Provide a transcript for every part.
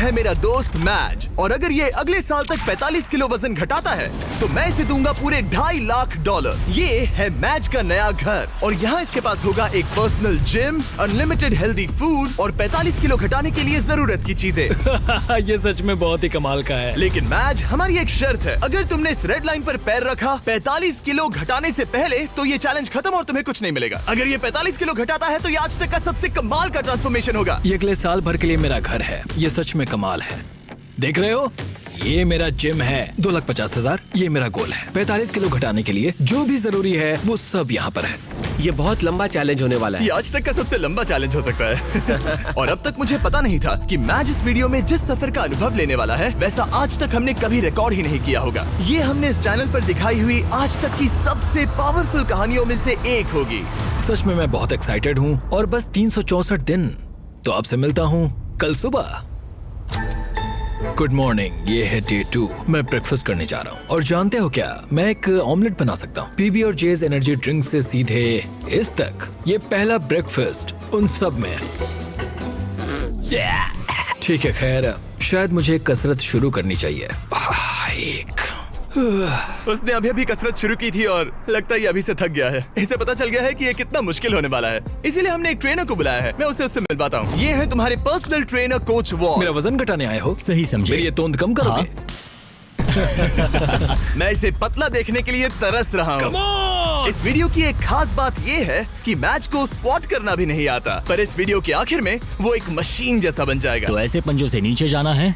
है मेरा दोस्त मैज, और अगर ये अगले साल तक 45 किलो वजन घटाता है तो मैं इसे दूंगा पूरे $2.5 लाख। ये है मैज का नया घर, और यहाँ इसके पास होगा एक personal gym, unlimited healthy food और 45 किलो घटाने के लिए जरूरत की चीजें। ये सच में बहुत ही कमाल का है। लेकिन मैज, हमारी एक शर्त है, अगर तुमने इस रेड लाइन पर पैर रखा 45 किलो घटाने से पहले तो ये चैलेंज खत्म और तुम्हें कुछ नहीं मिलेगा। अगर ये 45 किलो घटाता है तो ये आज तक का सबसे कमाल का ट्रांसफॉर्मेशन होगा। ये अगले साल भर के लिए मेरा घर है। ये सच में कमाल है। देख रहे हो, ये मेरा जिम है। 2,50,000 ये मेरा गोल है। 45 किलो घटाने के लिए जो भी जरूरी है वो सब यहाँ पर है। ये बहुत लंबा चैलेंज होने वाला है। ये आज तक का सबसे लंबा चैलेंज हो सकता है। और अब तक मुझे पता नहीं था कि मैज इस वीडियो में जिस सफर का अनुभव लेने वाला है वैसा आज तक हमने कभी रिकॉर्ड ही नहीं किया होगा। ये हमने इस चैनल पर दिखाई हुई आज तक की सबसे पावरफुल कहानियों में से एक होगी। सच में मैं बहुत एक्साइटेड हूँ और बस 364 दिन। तो आपसे मिलता हूँ कल सुबह। गुड मॉर्निंग, ये है डे 2। मैं ब्रेकफास्ट करने जा रहा हूँ और जानते हो क्या, मैं एक ऑमलेट बना सकता हूँ। पीबी और जेज एनर्जी ड्रिंक से सीधे इस तक। ये पहला ब्रेकफास्ट उन सब में। ठीक है, खैर शायद मुझे कसरत शुरू करनी चाहिए। उसने अभी कसरत शुरू की थी और लगता है ये अभी से थक गया है। इसे पता चल गया है कि ये कितना मुश्किल होने वाला है, इसीलिए हमने एक ट्रेनर को बुलाया है। मैं उससे मिलवाता हूँ। ये है तुम्हारे पर्सनल ट्रेनर कोच वॉल। मेरा वजन घटाने आए हो? सही समझे। मेरी ये तोंद कम करोगे? मैं इसे पतला देखने के लिए तरस रहा हूँ। इस वीडियो की एक खास बात ये है कि मैच को स्क्वाट करना भी नहीं आता, पर इस वीडियो के आखिर में वो एक मशीन जैसा बन जाएगा। तो ऐसे पंजों से नीचे जाना है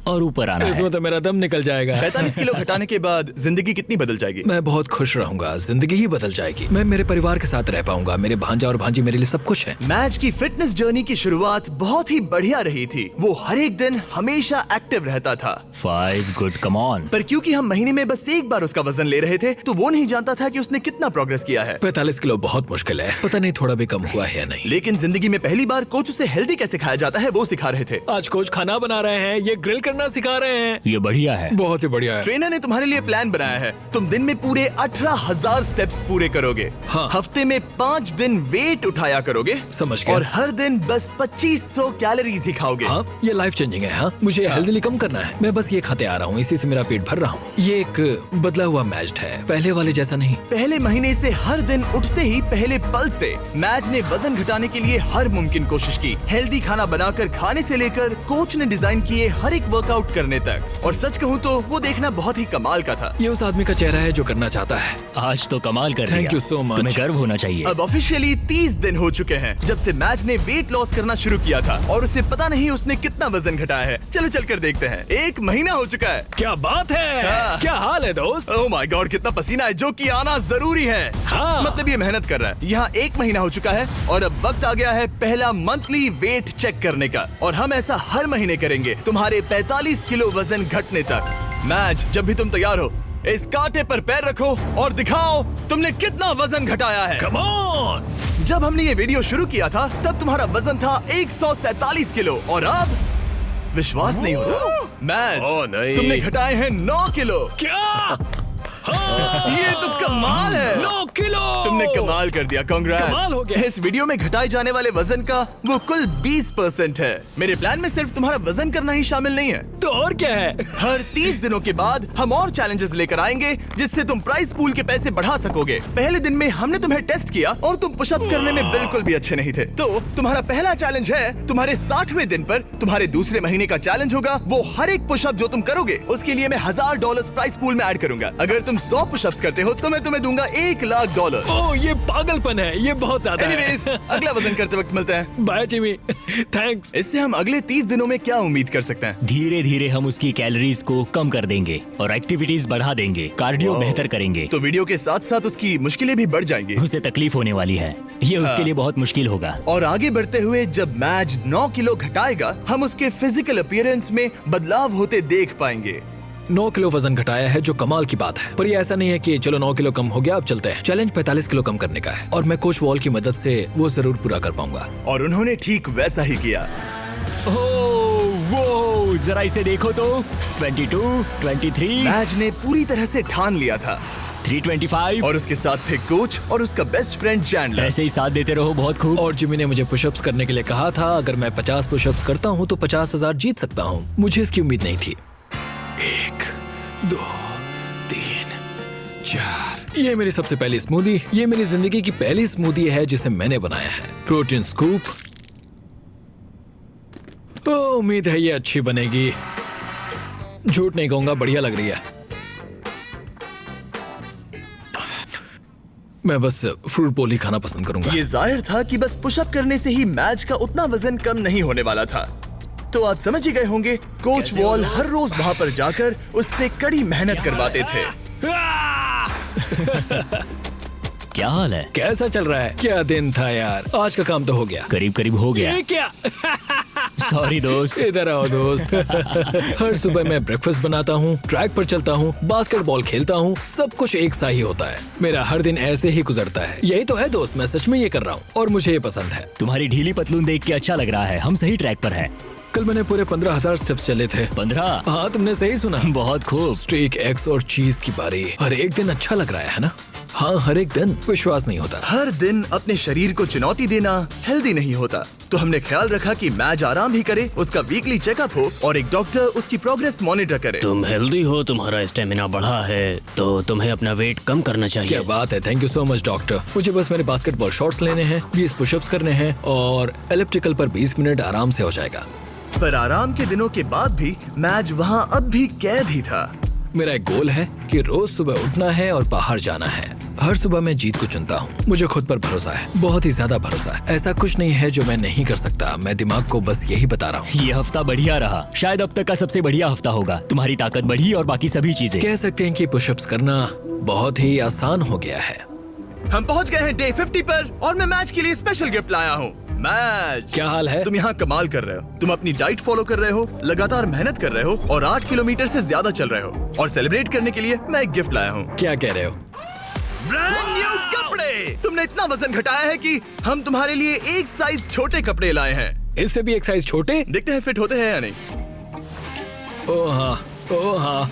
और ऊपर आना है। इसमें तो मेरा दम निकल जाएगा। 45 किलो घटाने के बाद जिंदगी कितनी बदल जाएगी? मैं बहुत खुश रहूंगा। जिंदगी ही बदल जाएगी। मैं मेरे परिवार के साथ रह पाऊंगा। मेरे भांजा और भांजी मेरे लिए सब कुछ है। मैच की फिटनेस जर्नी की शुरुआत बहुत ही बढ़िया रही थी। वो हर एक दिन हमेशा एक्टिव रहता था। 5 गुड, कम ऑन। पर क्योंकि हम महीने में बस एक बार उसका वजन ले रहे थे तो वो नहीं जानता था कि उसने कितना प्रोग्रेस किया है। 45 किलो बहुत मुश्किल है। पता नहीं थोड़ा भी कम हुआ है या नहीं। लेकिन जिंदगी में पहली बार कोच उसे हेल्दी कैसे खाया जाता है वो सिखा रहे थे। आज कोच खाना बना रहे हैं, ये ग्रिल करना सिखा रहे हैं। ये बढ़िया है। बहुत ही बढ़िया है। ट्रेनर ने तुम्हारे लिए प्लान बनाया है। तुम दिन में पूरे 18,000 स्टेप्स पूरे करोगे। हाँ। हफ्ते में 5 दिन वेट उठाया करोगे। समझ गया। और हर दिन बस 2500 कैलोरीज ही खाओगे। हाँ, ये लाइफ चेंजिंग है। हाँ, मुझे हेल्दी कम करना है। मैं बस ये खाते आ रहा हूँ, इसी से मेरा पेट भर रहा हूँ। ये एक बदला हुआ मैच है, पहले वाले जैसा नहीं। पहले महीने से हर दिन उठते ही पहले पल से मैच ने वजन घटाने के लिए हर मुमकिन कोशिश की। हेल्दी खाना बनाकर खाने से लेकर कोच ने डिजाइन किए हर एक वर्कआउट करने तक। और सच कहूँ तो वो देखना बहुत ही कमाल का था। ये उस आदमी का चेहरा है जो करना चाहता है। आज तो कमाल कर Thank दिया। you so much। तुम्हें गर्व होना चाहिए। अब ऑफिशियली 30 दिन हो चुके हैं जब से मैच ने वेट लॉस करना शुरू किया था, और उसे पता नहीं उसने कितना वजन घटाया है। चलो चलकर देखते हैं। 1 महीना हो चुका है। क्या बात है। हाँ। क्या हाल है दोस्त? ओह माय गॉड, कितना पसीना है, जो कि आना जरूरी है। हाँ। मतलब ये मेहनत कर रहा है। यहाँ 1 महीना हो चुका है और अब वक्त आ गया है पहला मंथली वेट चेक करने का, और हम ऐसा हर महीने करेंगे तुम्हारे 45 किलो वजन घटने तक। मैच, जब भी तुम तैयार हो इस कांटे पर पैर रखो और दिखाओ तुमने कितना वजन घटाया है। Come on! जब हमने ये वीडियो शुरू किया था तब तुम्हारा वजन था 147 किलो, और अब विश्वास नहीं होता मैच, नहीं। तुमने घटाए हैं 9 किलो। क्या? ये तो कमाल है। 9 किलो। तुमने कमाल कर दिया, कमाल हो कांग्रेस। गया। इस वीडियो में घटाए जाने वाले वजन का वो कुल 20% है। मेरे प्लान में सिर्फ तुम्हारा वजन करना ही शामिल नहीं है। तो और क्या है? हर 30 दिनों के बाद हम और चैलेंजेस लेकर आएंगे जिससे तुम प्राइस पूल के पैसे बढ़ा सकोगे। पहले दिन में हमने तुम्हें टेस्ट किया और तुम पुशअप्स करने में बिल्कुल भी अच्छे नहीं थे। तो तुम्हारा पहला चैलेंज है तुम्हारे 60वें दिन पर। तुम्हारे दूसरे महीने का चैलेंज होगा वो हर एक पुशअप जो तुम करोगे उसके लिए मैं $1000 प्राइस पूल में ऐड करूंगा। अगर तुम 100 पुशअप्स करते हो तो मैं तुम्हें दूंगा $1 लाख। ओह, ये पागलपन है। ये बहुत ज्यादा है। एनीवेज, अगला वजन करते वक्त मिलते हैं। Bye Jimmy. थैंक्स। इससे हम अगले 30 दिनों में क्या उम्मीद कर सकते हैं? धीरे धीरे हम उसकी कैलोरीज को कम कर देंगे और एक्टिविटीज बढ़ा देंगे। कार्डियो बेहतर करेंगे। तो वीडियो के साथ साथ उसकी मुश्किलें भी बढ़ जाएंगी। उसे तकलीफ होने वाली है। ये उसके लिए बहुत मुश्किल होगा। और आगे बढ़ते हुए जब मैच 9 किलो घटाएगा हम उसके फिजिकल अपीयरेंस में बदलाव होते देख पाएंगे। 9 किलो वजन घटाया है जो कमाल की बात है। पर ये ऐसा नहीं है कि चलो 9 किलो कम हो गया अब चलते हैं। चैलेंज 45 किलो कम करने का है और मैं कोच वॉल की मदद से वो जरूर पूरा कर पाऊंगा। और उन्होंने ठीक वैसा ही किया। वो जरा इसे देखो तो। 22, 23, मैच ने पूरी तरह से ठान लिया था। 325। और उसके साथ थे कोच और उसका बेस्ट फ्रेंड चैंडलर। ऐसे ही साथ देते रहो, बहुत खूब। और जिमी ने मुझे पुशअप्स करने के लिए कहा था, अगर मैं 50 पुशअप्स करता हूँ तो 50,000 जीत सकता हूँ। मुझे इसकी उम्मीद नहीं थी। 1 2 3 4। ये मेरी सबसे पहली स्मूदी। ये मेरी जिंदगी की पहली स्मूदी है जिसे मैंने बनाया है। Protein scoop. उम्मीद है ये अच्छी बनेगी। झूठ नहीं कहूंगा, बढ़िया लग रही है। मैं बस फ्रूट बोल ही खाना पसंद करूंगा। ये जाहिर था कि बस पुशअप करने से ही मैच का उतना वजन कम नहीं होने वाला था। तो आप समझ ही गए होंगे, कोच वॉल हर रोज वहां पर जाकर उससे कड़ी मेहनत करवाते थे। क्या हाल है? कैसा चल रहा है? क्या दिन था यार। आज का काम तो हो गया। करीब करीब हो गया। ये क्या? सॉरी दोस्त। इधर आओ दोस्त। हर सुबह मैं ब्रेकफास्ट बनाता हूँ, ट्रैक पर चलता हूँ, बास्केटबॉल खेलता हूँ। सब कुछ एक सा ही होता है। मेरा हर दिन ऐसे ही गुजरता है। यही तो है दोस्त, मैं सच में ये कर रहा हूँ और मुझे ये पसंद है। तुम्हारी ढीली पतलून देख के अच्छा लग रहा है। हम सही ट्रैक पर हैं। कल मैंने पूरे 15,000 स्टेप्स चले थे। 15? हाँ, तुमने सही सुना। बहुत खूब। स्टेक, एग्स और चीज की बारी। हर एक दिन अच्छा लग रहा है ना? हाँ, हर एक दिन। विश्वास नहीं होता। हर दिन अपने शरीर को चुनौती देना हेल्दी नहीं होता। तो हमने ख्याल रखा कि मैच आराम भी करे, उसका वीकली चेकअप हो और एक डॉक्टर उसकी प्रोग्रेस मॉनिटर करे। तुम हेल्दी हो, तुम्हारा स्टेमिना बढ़ा है, तो तुम्हें अपना वेट कम करना चाहिए। क्या बात है, thank you so much doctor. मुझे बस मेरे बास्केटबॉल शॉट्स लेने हैं, 20 पुशअप्स करने हैं और एलिप्टिकल पर 20 मिनट आराम से हो जाएगा। पर आराम के दिनों के बाद भी मैच वहाँ अब भी कैद ही था। मेरा एक गोल है कि रोज सुबह उठना है और बाहर जाना है। हर सुबह मैं जीत को चुनता हूँ। मुझे खुद पर भरोसा है, बहुत ही ज्यादा भरोसा है। ऐसा कुछ नहीं है जो मैं नहीं कर सकता। मैं दिमाग को बस यही बता रहा हूँ। ये हफ्ता बढ़िया रहा, शायद अब तक का सबसे बढ़िया हफ्ता होगा। तुम्हारी ताकत बढ़ी और बाकी सभी चीजें। कह सकते हैं कि पुशअप्स करना बहुत ही आसान हो गया है। हम पहुँच गए हैं डे 50 पर और मैं मैच के लिए स्पेशल गिफ्ट लाया हूँ। मैच, क्या हाल है? तुम यहाँ कमाल कर रहे हो। तुम अपनी डाइट फॉलो कर रहे हो, लगातार मेहनत कर रहे हो और 8 किलोमीटर से ज्यादा चल रहे हो। और सेलिब्रेट करने के लिए मैं एक गिफ्ट लाया हूँ। क्या कह रहे हो? ब्रांड न्यू कपड़े। तुमने इतना वजन घटाया है कि हम तुम्हारे लिए एक साइज छोटे कपड़े लाए हैं। इससे भी एक साइज छोटे? देखते हैं फिट होते हैं या नहीं। ओ हाँ, ओ हाँ।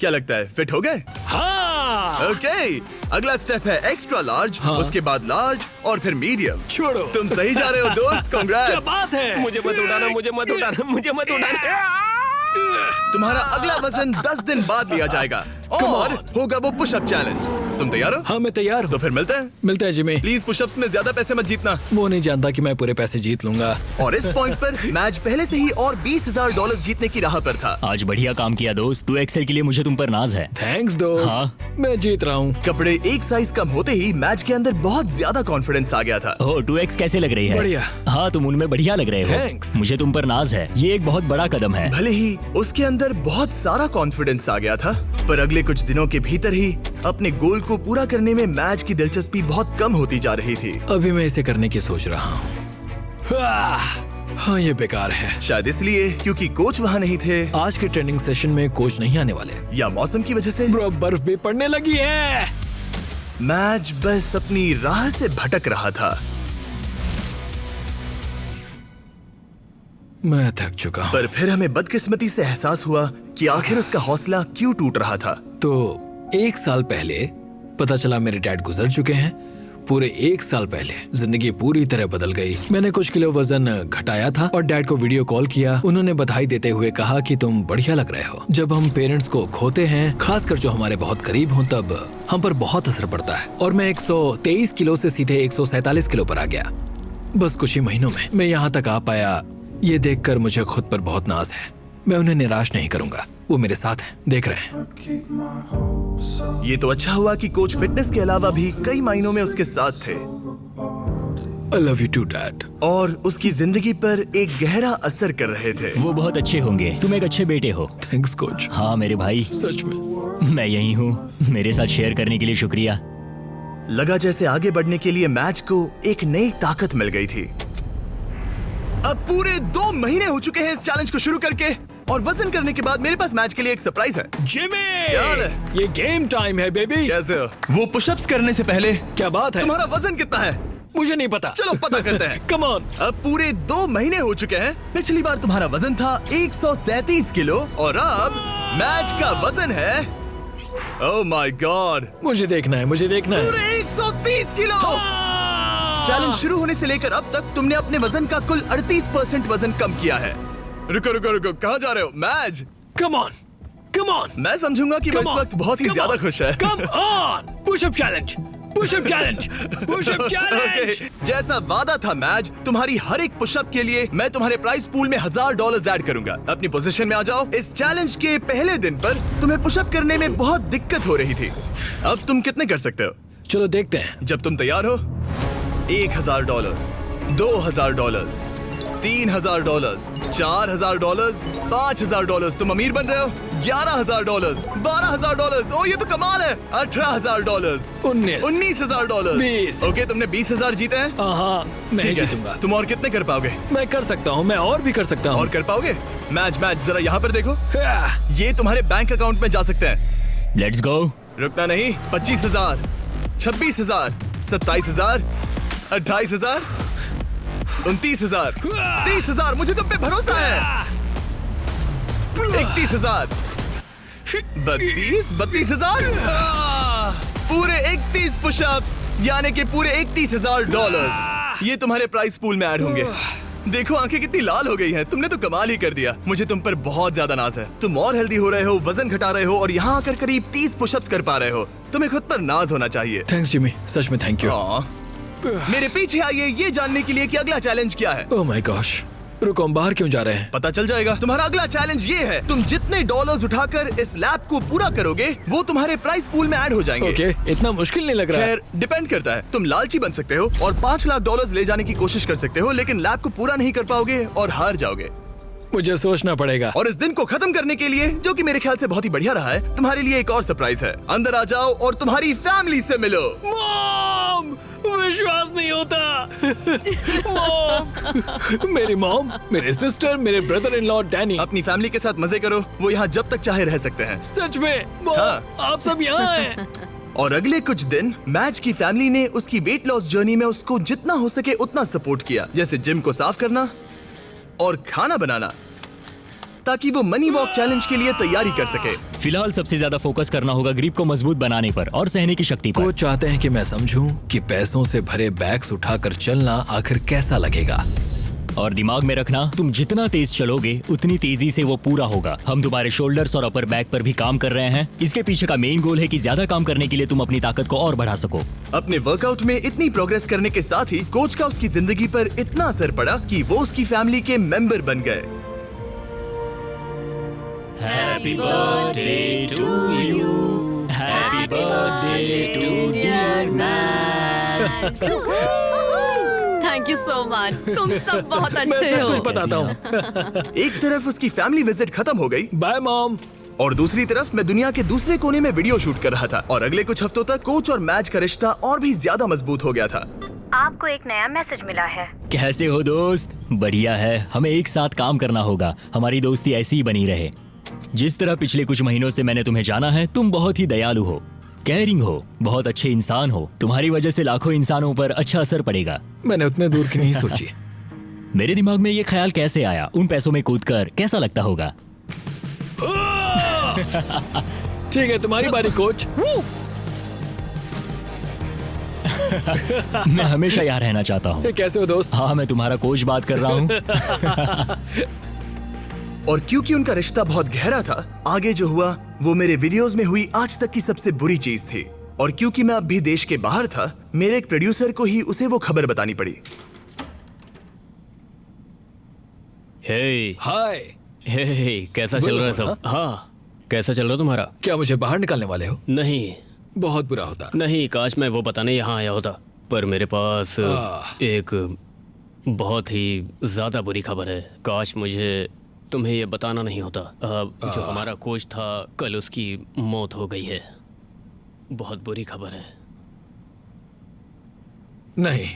क्या लगता है, फिट हो गए? हाँ। ओके, अगला स्टेप है एक्स्ट्रा लार्ज, हाँ। उसके बाद लार्ज और फिर मीडियम। छोड़ो। तुम सही जा रहे हो दोस्त, क्या कांग्रेट्स। बात है? मुझे मत उठाना, मुझे मत उठाना, मुझे मत उठाना। तुम्हारा अगला वजन 10 दिन बाद लिया जाएगा और होगा वो पुशअप चैलेंज। तुम तैयार हो? हाँ, मैं तैयार हूँ। तो फिर मिलते हैं। मिलते हैं जिमी। प्लीज पुशअप्स में ज्यादा पैसे मत जीतना। वो नहीं जानता कि मैं पूरे पैसे जीत लूंगा। और इस पॉइंट पर मैच पहले से ही और $20,000 जीतने की राह पर था। आज बढ़िया काम किया दोस्त। 2XL के लिए मुझे तुम पर नाज है। थैंक्स दोस्त। हाँ। मैं जीत रहा हूँ। कपड़े एक साइज कम होते ही मैच के अंदर बहुत ज्यादा कॉन्फिडेंस आ गया था। ओह, 2X कैसे लग रही है? बढ़िया। हाँ, तुम उनमें बढ़िया लग रहे हो। Thanks। मुझे तुम पर नाज है। ये एक बहुत बड़ा कदम है। भले ही उसके अंदर बहुत सारा कॉन्फिडेंस आ गया था, पर अगले कुछ दिनों के भीतर ही अपने गोल को पूरा करने में मैच की दिलचस्पी बहुत कम होती जा रही थी। अभी मैं इसे करने की सोच रहा हूँ। हाँ, ये बेकार है। शायद इसलिए क्योंकि कोच वहाँ नहीं थे, आज के ट्रेनिंग सेशन में कोच नहीं आने वाले। या मौसम की वजह से। ब्रो, बर्फ भी पड़ने लगी है। मैच बस अपनी राह से भटक रहा था। मैं थक चुका हूँ। पर फिर हमें बदकिस्मती से एहसास हुआ कि आखिर उसका हौसला क्यों टूट रहा था। तो 1 साल पहले पता चला मेरे डैड गुजर चुके हैं। पूरे 1 साल पहले जिंदगी पूरी तरह बदल गई। मैंने कुछ किलो वजन घटाया था और डैड को वीडियो कॉल किया। उन्होंने बधाई देते हुए कहा कि तुम बढ़िया लग रहे हो। जब हम पेरेंट्स को खोते हैं, खासकर जो हमारे बहुत करीब हों, तब हम पर बहुत असर पड़ता है। और मैं 123 किलो से सीधे 147 किलो पर आ गया, बस कुछ ही महीनों में। मैं यहाँ तक आ पाया, ये देखकर मुझे खुद पर बहुत नाज है। मैं उन्हें निराश नहीं करूंगा, वो मेरे साथ हैं, देख रहे हैं। ये तो अच्छा हुआ कि कोच फिटनेस के अलावा भी कई मायनों में उसके साथ थे I love you too, Dad। और उसकी जिंदगी पर एक गहरा असर कर रहे थे। वो बहुत अच्छे होंगे। तुम एक अच्छे बेटे हो। Thanks coach. हाँ मेरे भाई, सच में। मैं यही हूँ। मेरे साथ शेयर करने के लिए शुक्रिया। लगा जैसे आगे बढ़ने के लिए मैच को एक नई ताकत मिल गई थी। अब पूरे 2 महीने हो चुके हैं इस चैलेंज को शुरू करके, और वजन करने के बाद मेरे पास मैच के लिए एक सरप्राइज है। जिमी, क्या हाल है? ये गेम टाइम है बेबी। कैसे हो? वो पुशअप्स करने से पहले क्या बात है? तुम्हारा वजन कितना है? मुझे नहीं पता। चलो पता करते हैं। Come on. अब पूरे 2 महीने हो चुके हैं। पिछली बार तुम्हारा वजन था 137 किलो और अब मैच का वजन है ओह माय गॉड, मुझे देखना है, मुझे देखना है। पूरे 130 किलो। चैलेंज शुरू होने से लेकर अब तक तुमने अपने वजन का कुल 38% वजन कम किया है। रुको रुको रुको, कहाँ जा रहे हो? मैज, कम ऑन, कम ऑन। मैं समझूंगा कि वो इस वक्त बहुत ही ज्यादा खुश है। Come on, push up challenge, push up challenge, push up challenge. Okay, जैसा वादा था मैज, तुम्हारी हर एक पुशअप के लिए मैं तुम्हारे प्राइस पूल में $1000 ऐड करूंगा। अपनी पोजीशन में आ जाओ। इस चैलेंज के पहले दिन पर तुम्हें पुशअप करने में बहुत दिक्कत हो रही थी। अब तुम कितने कर सकते हो? चलो देखते हैं। जब तुम तैयार हो, $1000, $2000, $3000, $4000, $5000। तुम अमीर बन रहे हो। $11000, $12000। ओ ये तो कमाल है। $18000, 19 $19000। ओके, तुमने 20000 जीते हैं। हाँ, मैं ठीक है। जीतूंगा। तुम और कितने कर पाओगे? मैं कर सकता हूँ, मैं और भी कर सकता हूँ। और कर पाओगे? मैच जरा यहाँ पर देखो। हाँ, ये तुम्हारे बैंक अकाउंट में जा सकते हैं। Let's go. रुकना नहीं। 25000, 26000, 27000, 28000, 29000, 30000। मुझे तुम पे भरोसा है। 31000, 32000। पूरे 31 पुशअप्स, यानी कि पूरे $31000 ये तुम्हारे प्राइस पूल में ऐड होंगे। देखो आंखें कितनी लाल हो गई हैं। तुमने तो कमाल ही कर दिया। मुझे तुम पर बहुत ज्यादा नाज है। तुम और हेल्दी हो रहे हो, वजन घटा रहे हो और यहाँ आकर करीब 30 पुशअप्स कर पा रहे हो। तुम्हें खुद पर नाज होना चाहिए। थैंक्स जिमी, सच में थैंक यू। मेरे पीछे आइए ये जानने के लिए कि अगला चैलेंज क्या है। ओह माय गॉश, रुको, हम बाहर क्यों जा रहे हैं? पता चल जाएगा। तुम्हारा अगला चैलेंज ये है, तुम जितने डॉलर्स उठाकर इस लैब को पूरा करोगे वो तुम्हारे प्राइस पूल में ऐड हो जाएंगे। ओके, इतना मुश्किल नहीं लग रहा है। खैर, डिपेंड करता है। तुम लालची बन सकते हो और $5 लाख ले जाने की कोशिश कर सकते हो, लेकिन लैब को पूरा नहीं कर पाओगे और हार जाओगे। मुझे सोचना पड़ेगा। और इस दिन को खत्म करने के लिए, जो कि मेरे ख्याल से बहुत ही बढ़िया रहा है, तुम्हारे लिए एक और सरप्राइज है। अंदर आ जाओ और तुम्हारी फैमिली से मिलो। मॉम, विश्वास नहीं होता। मॉम, मेरी मॉम, मेरे सिस्टर, मेरे ब्रदर इन लॉ डैनी। अपनी फैमिली के साथ मजे करो। वो यहाँ जब तक चाहे रह सकते हैं। सच में मॉम, हाँ। आप सब यहाँ हैं। और अगले कुछ दिन मैच की फैमिली ने उसकी वेट लॉस जर्नी में उसको जितना हो सके उतना सपोर्ट किया, जैसे जिम को साफ करना और खाना बनाना, ताकि वो मनी वॉक चैलेंज के लिए तैयारी कर सके। फिलहाल सबसे ज्यादा फोकस करना होगा ग्रिप को मजबूत बनाने पर और सहने की शक्ति पर। वो चाहते हैं कि मैं समझूं कि पैसों से भरे बैग्स उठाकर चलना आखिर कैसा लगेगा। और दिमाग में रखना, तुम जितना तेज चलोगे उतनी तेजी से वो पूरा होगा। हम तुम्हारे शोल्डर्स और अपर बैक पर भी काम कर रहे हैं। इसके पीछे का मेन गोल है कि ज्यादा काम करने के लिए तुम अपनी ताकत को और बढ़ा सको। अपने वर्कआउट में इतनी प्रोग्रेस करने के साथ ही कोच का उसकी जिंदगी पर इतना असर पड़ा कि वो उसकी फैमिली के मेंबर बन गए। Happy birthday to you, happy birthday to dear मैच। Thank you so much. तुम सब बहुत मैं अच्छे सब हो। कुछ बताता हूँ। एक तरफ उसकी फैमिली विजिट खत्म हो गई बाय मॉम। और दूसरी तरफ मैं दुनिया के दूसरे कोने में वीडियो शूट कर रहा था। और अगले कुछ हफ्तों तक कोच और मैच का रिश्ता और भी ज्यादा मजबूत हो गया था। आपको एक नया मैसेज मिला है। कैसे हो दोस्त? बढ़िया है। हमें एक साथ काम करना होगा। हमारी दोस्ती ऐसी ही बनी रहे। जिस तरह पिछले कुछ महीनों से मैंने तुम्हें जाना है, तुम बहुत ही दयालु हो, केयरिंग हो, बहुत अच्छे इंसान हो। तुम्हारी वजह से लाखों इंसानों पर अच्छा असर पड़ेगा। मैंने उतने दूर की नहीं सोची। मेरे दिमाग में ये ख्याल कैसे आया? उन पैसों में कूदकर कैसा लगता होगा? ठीक है, तुम्हारी बारी कोच। मैं हमेशा यहाँ रहना चाहता हूँ। कैसे हो दोस्त? हाँ, मैं तुम्हारा कोच बात कर रहा हूँ। और क्योंकि उनका रिश्ता बहुत गहरा था, आगे जो हुआ वो मेरे वीडियोस में हुई आज तक की सबसे बुरी चीज थी। और क्योंकि मैं अब भी देश के बाहर था, मेरे एक प्रोड्यूसर को ही उसे वो खबर बतानी पड़ी। हे हाय। हे, कैसा चल रहा है सब? हाँ, कैसा चल रहा है तुम्हारा? क्या मुझे बाहर निकालने वाले हो? नहीं बहुत बुरा होता। नहीं, काश मैं वो बताने यहाँ आया होता, पर मेरे पास एक बहुत ही ज्यादा बुरी खबर है। काश मुझे तुम्हें ये बताना नहीं होता। जो हमारा कोच था, कल उसकी मौत हो गई है। बहुत बुरी खबर है। नहीं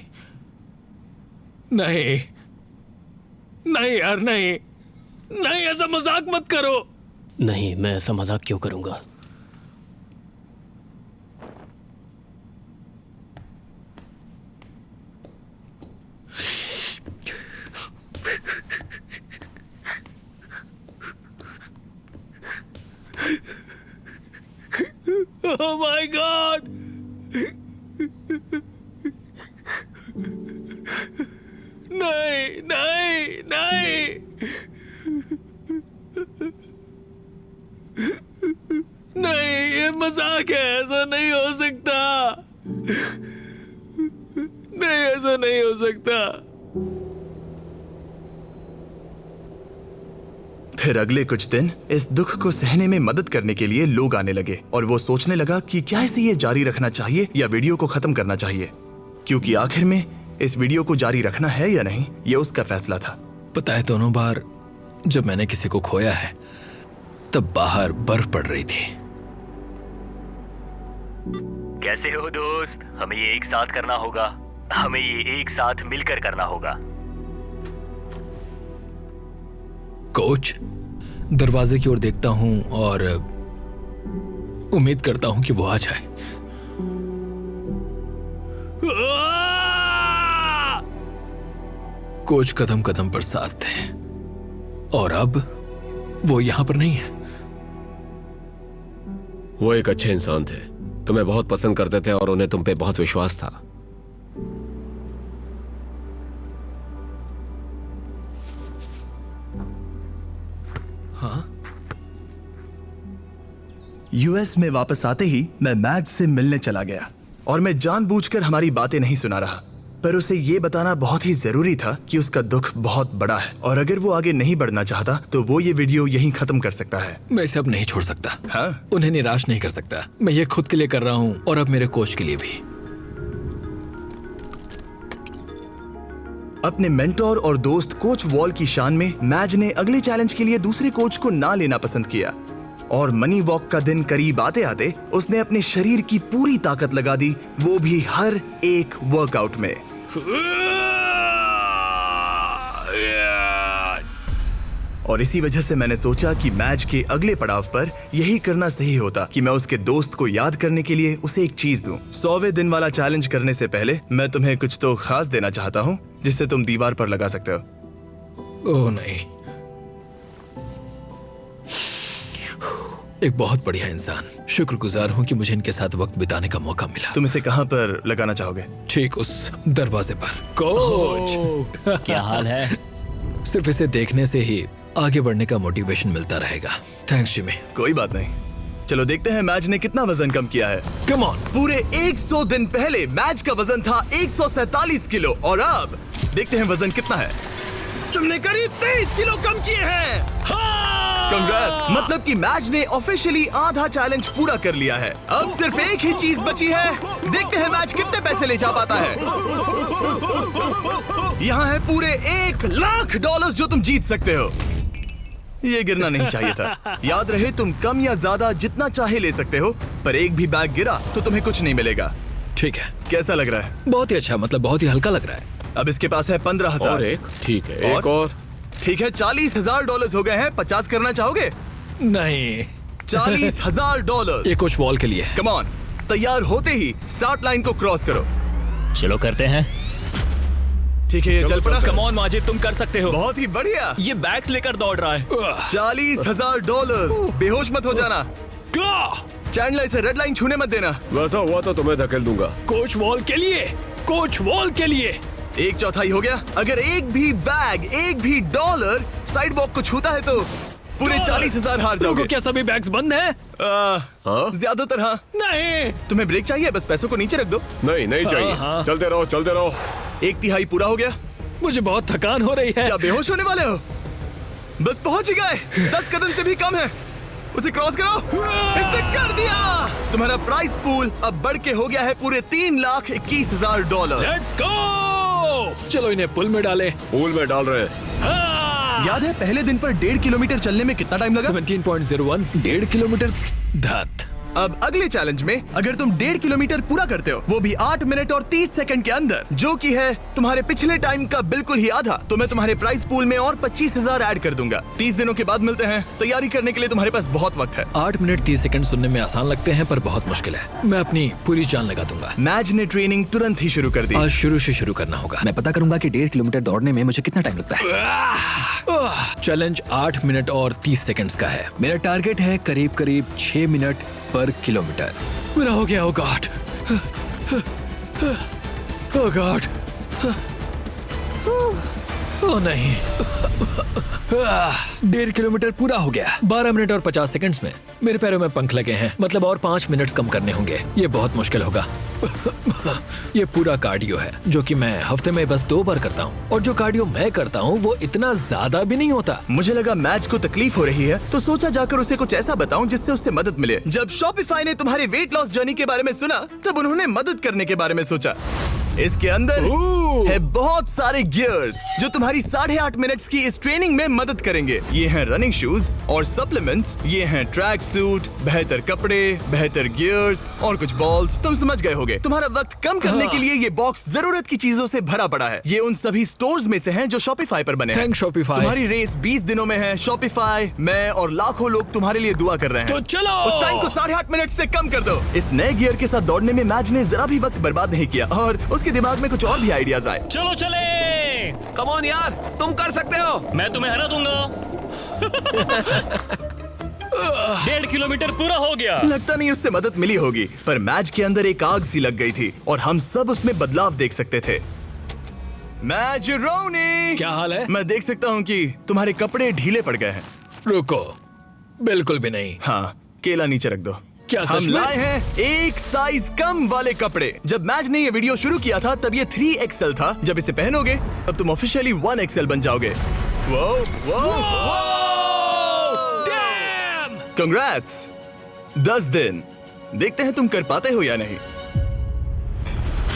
नहीं नहीं यार, नहीं नहीं, ऐसा मजाक मत करो। नहीं, मैं ऐसा मजाक क्यों करूंगा? Oh my God! नहीं नहीं नहीं! नहीं, ये मजाक है, ऐसा नहीं हो सकता। नहीं, ऐसा नहीं हो सकता। फिर अगले कुछ दिन इस दुख को सहने में मदद करने के लिए लोग आने लगे और वो सोचने लगा कि क्या इसे ये जारी रखना चाहिए या वीडियो को खत्म करना चाहिए, क्योंकि आखिर में इस वीडियो को जारी रखना है या नहीं ये उसका फैसला था। पता है, दोनों बार जब मैंने किसी को खोया है तब बाहर बर्फ पड़ रही थी। कैसे हो दोस्त? हमें ये एक साथ करना होगा, हमें ये एक साथ मिलकर करना होगा। कोच, दरवाजे की ओर देखता हूं और उम्मीद करता हूं कि वो आ जाए। कोच कदम कदम पर साथ थे और अब वो यहां पर नहीं है। वो एक अच्छे इंसान थे, तुम्हें बहुत पसंद करते थे और उन्हें तुम पे बहुत विश्वास था। यूएस में वापस आते ही मैं मैज से मिलने चला गया और मैं जानबूझकर हमारी बातें नहीं सुना रहा, पर उसे ये बताना बहुत ही जरूरी था कि उसका दुख बहुत बड़ा है और अगर वो आगे नहीं बढ़ना चाहता तो वो ये वीडियो यहीं खत्म कर सकता है। मैं इसे अब नहीं छोड़ सकता। हाँ? उन्हें निराश नहीं कर सकता। मैं ये खुद के लिए कर रहा हूं और अब मेरे कोच के लिए भी। अपने मेंटोर और दोस्त कोच वॉल की शान में मैज ने अगले चैलेंज के लिए दूसरे कोच को ना लेना पसंद किया और मनी वॉक का दिन करीब आते आते उसने अपने शरीर की पूरी ताकत लगा दी, वो भी हर एक वर्कआउट में। और इसी वजह से मैंने सोचा कि मैच के अगले पड़ाव पर यही करना सही होता कि मैं उसके दोस्त को याद करने के लिए उसे एक चीज दूं। 100वें दिन वाला चैलेंज करने से पहले मैं तुम्हें कुछ तो खास देना चाहता हूं जिससे तुम दीवार पर लगा सकते हो। ओह नहीं, एक बहुत बढ़िया इंसान। शुक्रगुजार हूं कि मुझे इनके साथ वक्त बिताने का मौका मिला। तुम इसे कहां पर लगाना चाहोगे? ठीक उस दरवाजे पर। कोच, क्या हाल है? सिर्फ इसे देखने से ही आगे बढ़ने का मोटिवेशन मिलता रहेगा। Thanks Jimmy. कोई बात नहीं, चलो देखते हैं मैच ने कितना वजन कम किया है। Come on. पूरे 100 दिन पहले मैच का वजन था 147 किलो और अब देखते हैं वजन कितना है। तुमने करीब 23 किलो कम किए हैं। कंग्रेट्स, मतलब कि मैच ने ऑफिशियली आधा चैलेंज पूरा कर लिया है। अब सिर्फ एक ही चीज बची है, देखते हैं मैच कितने पैसे ले जा पाता है। यहाँ है पूरे $1,00,000 जो तुम जीत सकते हो। ये गिरना नहीं चाहिए था। याद रहे, तुम कम या ज्यादा जितना चाहे ले सकते हो, पर एक भी बैग गिरा तो तुम्हें कुछ नहीं मिलेगा। ठीक है, कैसा लग रहा है? बहुत ही अच्छा, मतलब बहुत ही हल्का लग रहा है। अब इसके पास है 15,000। और एक, ठीक है, एक और। ठीक है, $40,000 हो गए हैं। 50 करना चाहोगे? नहीं, $40,000। ये कुछ वॉल के लिए है। कम ऑन, तैयार होते ही स्टार्ट लाइन को क्रॉस करो। चलो करते हैं। ठीक है, ये चल पड़ा। कम ऑन माजिद, तुम कर सकते हो। बहुत ही बढ़िया। ये बैग्स लेकर दौड़ रहा है। $40,000। बेहोश मत हो जाना। चैंडलर, इसे रेड लाइन छूने मत देना। वैसा हुआ तो तुम्हें धकेल दूंगा। कोच वॉल के लिए, कोच वॉल के लिए। 1/4 हो गया। अगर एक भी बैग, एक भी डॉलर साइड वॉक को छूता है तो पूरे 40,000 हार जाओगे। क्या सभी बैग्स बंद हैं? ज्यादातर हाँ। नहीं, तुम्हें ब्रेक चाहिए? बस पैसों को नीचे रख दो। नहीं, नहीं चाहिए। हाँ। चलते रहो, चलते रहो। 1/3 पूरा हो गया। मुझे बहुत थकान हो रही है। क्या बेहोश होने वाले हो? बस पहुंच ही गए। 10 कदम से भी कम है। उसे क्रॉस करो। इसने कर दिया। तुम्हारा प्राइस पूल अब बढ़ के हो गया है पूरे $3,21,000। Let's go. चलो इन्हें पुल में डाले। पूल में डाल रहे। याद है पहले दिन पर 1.5 किलोमीटर चलने में कितना टाइम लगा? 17.01, 1.5 किलोमीटर। धत। अब अगले चैलेंज में अगर तुम 1.5 किलोमीटर पूरा करते हो, वो भी 8 मिनट और 30 सेकंड के अंदर, जो कि है तुम्हारे पिछले टाइम का बिल्कुल ही आधा, तो मैं तुम्हारे प्राइस पूल में और 25,000 ऐड कर दूंगा। 30 दिनों के बाद मिलते हैं। तैयारी करने के लिए तुम्हारे पास बहुत वक्त है। 8 मिनट 30 सेकंड सुनने में आसान लगते हैं पर बहुत मुश्किल है। मैं अपनी पूरी जान लगा दूंगा। मैच ने ट्रेनिंग तुरंत ही शुरू कर दी। आज शुरू से शुरू करना होगा। मैं पता करूंगा कि 1.5 किलोमीटर दौड़ने में मुझे कितना टाइम लगता है। चैलेंज 8 मिनट और 30 सेकंड्स का है। मेरा टारगेट है करीब 6 मिनट पर किलोमीटर। मेरा हो गया। ओ गॉड, ओ गॉड, ओ नहीं। 1.5 किलोमीटर पूरा हो गया 12 मिनट और 50 सेकंड्स में। मेरे पैरों में पंख लगे हैं, मतलब और 5 मिनट्स कम करने होंगे। ये बहुत मुश्किल होगा। ये पूरा कार्डियो है जो कि मैं हफ्ते में बस 2 बार करता हूँ, और जो कार्डियो मैं करता हूँ वो इतना ज्यादा भी नहीं होता। मुझे लगा मैच को तकलीफ हो रही है, तो सोचा जाकर उसे कुछ ऐसा बताऊं जिससे उससे मदद मिले। जब शॉपिफाई ने तुम्हारे वेट लॉस जर्नी के बारे में सुना, तब उन्होंने मदद करने के बारे में सोचा। इसके अंदर है बहुत सारे गियर्स जो तुम्हारी 8.5 मिनट्स की इस ट्रेनिंग में मदद करेंगे। ये हैं रनिंग शूज और सप्लीमेंट्स, ये हैं ट्रैक सूट, बेहतर कपड़े, बेहतर गियर्स और कुछ बॉल्स। तुम समझ गए होगे। तुम्हारा वक्त कम करने के लिए ये बॉक्स जरूरत की चीजों से भरा पड़ा है। ये उन सभी स्टोर्स में से हैं जो शॉपिफाई पर बने हैं। Thanks Shopify. तुम्हारी रेस 20 दिनों में है। शॉपिफाई, मैं और लाखों लोग तुम्हारे लिए दुआ कर रहे हैं। तो चलो उस टाइम को 8.5 मिनट से कम कर दो। इस नए गियर के साथ दौड़ने में मैच ने जरा भी वक्त बर्बाद नहीं किया, और उसके दिमाग में कुछ और भी आइडियाज आए। चलो चले। कम ऑन यार, तुम कर सकते हो। मैं तुम्हें हरा दूंगा। 1.5 किलोमीटर पूरा हो गया। लगता नहीं उससे मदद मिली होगी, पर मैच के अंदर एक आग सी लग गई थी और हम सब उसमें बदलाव देख सकते थे। मैच रोनी, क्या हाल है? मैं देख सकता हूँ कि तुम्हारे कपड़े ढीले पड़ गए हैं। रुको, बिल्कुल भी नहीं। हाँ, केला नीचे रख दो। क्या सच हम में? लाए हैं एक साइज कम वाले कपड़े। जब मैच ने ये वीडियो शुरू किया था तब ये 3XL था। जब इसे पहनोगे तब तुम ऑफिशियली 1XL बन जाओगे। वो कंग्रेट्स। 10 दिन। देखते हैं तुम कर पाते हो या नहीं।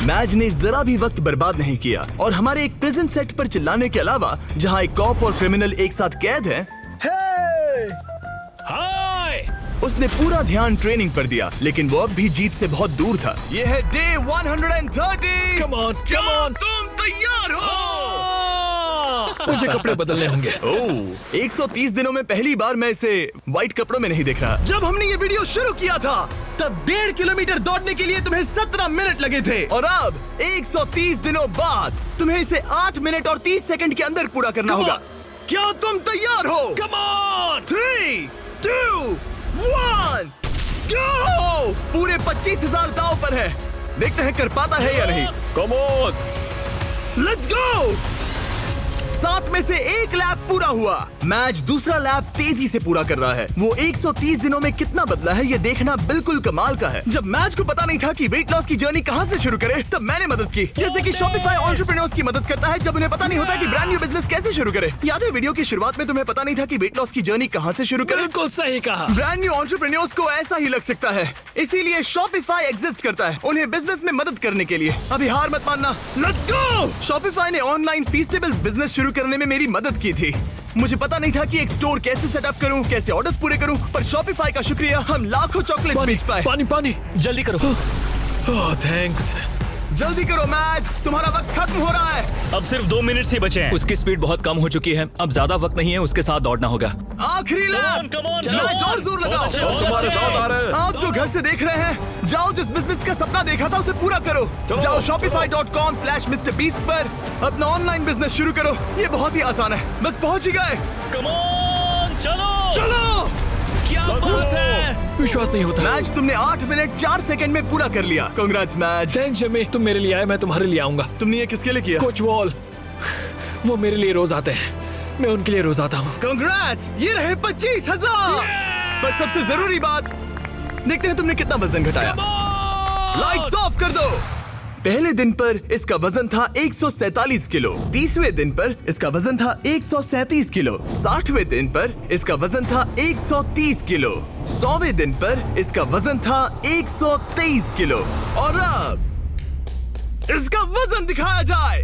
मैच ने जरा भी वक्त बर्बाद नहीं किया और हमारे एक प्रिजन सेट पर चिल्लाने के अलावा, जहां एक कॉप और क्रिमिनल एक साथ कैद हैं, हाय! उसने पूरा ध्यान ट्रेनिंग पर दिया, लेकिन वो अब भी जीत से बहुत दूर था। ये है डे 130। Come on, क्या come on! तुम तैयार हो? मुझे कपड़े बदलने होंगे। ओह, 130 दिनों में पहली बार मैं इसे व्हाइट कपड़ों में नहीं देख रहा। जब हमने ये वीडियो शुरू किया था तब 1.5 किलोमीटर दौड़ने के लिए तुम्हें 17 मिनट लगे थे, और अब 130 दिनों बाद तुम्हें इसे 8 मिनट और 30 सेकंड के अंदर पूरा करना Come on! होगा। क्या तुम तैयार हो? Come on! 3, 2, 1, go! पूरे 25,000 दांव पर है। देखते हैं कर पाता है या नहीं। Come on. Let's go. 7 में से 1 लैप पूरा हुआ। मैच दूसरा लैप तेजी से पूरा कर रहा है। वो 130 दिनों में कितना बदला है ये देखना बिल्कुल कमाल का है। जब मैच को पता नहीं था कि वेट लॉस की जर्नी कहां से शुरू करे, तब मैंने मदद की। जैसे कि शॉपिफाई एंटरप्रेन्योर्स की मदद करता है जब उन्हें पता नहीं होता कि ब्रांड न्यू बिजनेस कैसे शुरू करे। याद है वीडियो की शुरुआत में तुम्हें पता नहीं था कि वेट लॉस की जर्नी कहां से शुरू करे? बिल्कुल सही कहा। ब्रांड न्यू एंटरप्रेन्योर्स को ऐसा ही लग सकता है, इसीलिए शॉपिफाई एग्जिस्ट करता है, उन्हें बिजनेस में मदद करने के लिए। अभी हार मत मानना। Let's go. शॉपिफाई ने ऑनलाइन फीस्टेबल्स बिजनेस शुरू करने में मेरी मदद की थी। मुझे पता नहीं था कि एक स्टोर कैसे सेटअप करूं, कैसे ऑर्डर्स पूरे करूं, पर शॉपिफाई का शुक्रिया हम लाखों चॉकलेट्स बेच पाए। पानी पानी, जल्दी करो। ओह थैंक्स। जल्दी करो मैच, तुम्हारा वक्त खत्म हो रहा है। अब सिर्फ 2 मिनट ही बचे हैं। उसकी स्पीड बहुत कम हो चुकी है, अब ज्यादा वक्त नहीं है, उसके साथ दौड़ना होगा। आखिरी लैप। come on, मैच और जोर लगाओ। तुम्हारे साथ आ रहे हैं। आप जो घर से देख रहे हैं, जाओ जिस बिजनेस का सपना देखा था उसे पूरा करो। जाओ shopify.com/MrBeast पर अपना ऑनलाइन बिजनेस शुरू करो। ये बहुत ही आसान है, बस पहुंच ही गए। कम ऑन, चलो चलो। क्या बात है। विश्वास नहीं होता। मैच तुमने 8 मिनट 4 सेकंड में पूरा कर लिया। Congrats match. थैंक्स जमी, तुम मेरे लिए आए, मैं तुम्हारे लिए आऊंगा। तुमने ये किसके लिए किया? कोच वॉल, वो मेरे लिए रोज आते हैं, मैं उनके लिए रोज आता हूँ। कांग्रेट्स, ये रहे 25,000। पर सबसे जरूरी बात, देखते हैं तुमने कितना वजन घटाया। लाइट्स ऑफ कर दो। पहले दिन पर इसका वजन था 147 किलो, 30वें दिन पर इसका वजन था 137 किलो, 60वें दिन पर इसका वजन था 130 किलो, 100वें दिन पर इसका वजन था 123 किलो, और अब इसका वजन दिखाया जाए।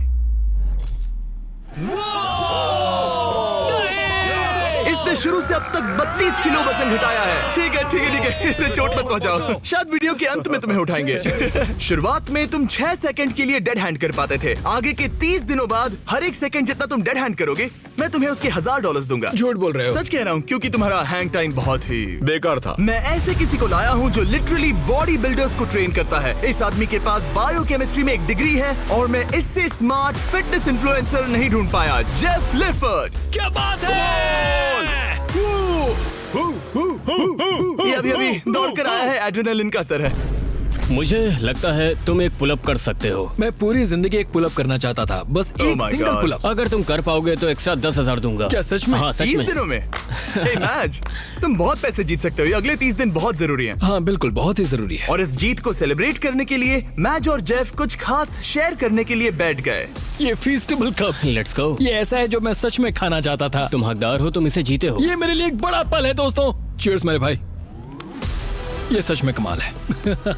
इसने शुरू से अब तक 32 किलो वजन घटाया है। ठीक है ठीक है ठीक है, इसे चोट मत पहुंचाओ, शायद वीडियो के अंत में तुम्हें उठाएंगे। शुरुआत में तुम 6 सेकंड के लिए डेड हैंड कर पाते थे। आगे के 30 दिनों बाद हर एक सेकंड जितना तुम डेड हैंड करोगे, मैं तुम्हें उसके $1000 दूंगा। झूठ बोल रहे हो। सच कह रहा हूँ, क्योंकि तुम्हारा हैंग टाइम बहुत ही बेकार था। मैं ऐसे किसी को लाया हूँ जो लिटरली बॉडी बिल्डर्स को ट्रेन करता है। इस आदमी के पास बायोकेमिस्ट्री में एक डिग्री है और मैं इससे स्मार्ट फिटनेस इन्फ्लुएंसर नहीं ढूंढ पाया। जेफ लिफर्ड। क्या बात है। ये अभी अभी दौड़ कर आया है, एड्रेनलिन का असर है। मुझे लगता है तुम एक पुलअप कर सकते हो। मैं पूरी जिंदगी एक पुलअप करना चाहता था, बस Oh एक my सिंगल God. पुलअप। अगर तुम कर पाओगे तो एक्स्ट्रा 10,000 दूंगा। क्या सच में? हाँ सच 30 में। दिनों में? Hey, मैच, तुम बहुत पैसे जीत सकते हो। ये अगले 30 दिन बहुत जरूरी हैं। हाँ बिल्कुल, बहुत ही जरूरी है। और इस जीत को सेलिब्रेट करने के लिए मैच और जेफ कुछ खास शेयर करने के लिए बैठ गए। ये फीस्टेबल कप, लेट्स गो। ये ऐसा है जो मैं सच में खाना चाहता था। तुम हकदार हो, तुम इसे जीते हो। ये मेरे लिए एक बड़ा पल है दोस्तों। चीयर्स मेरे भाई, ये सच में कमाल है।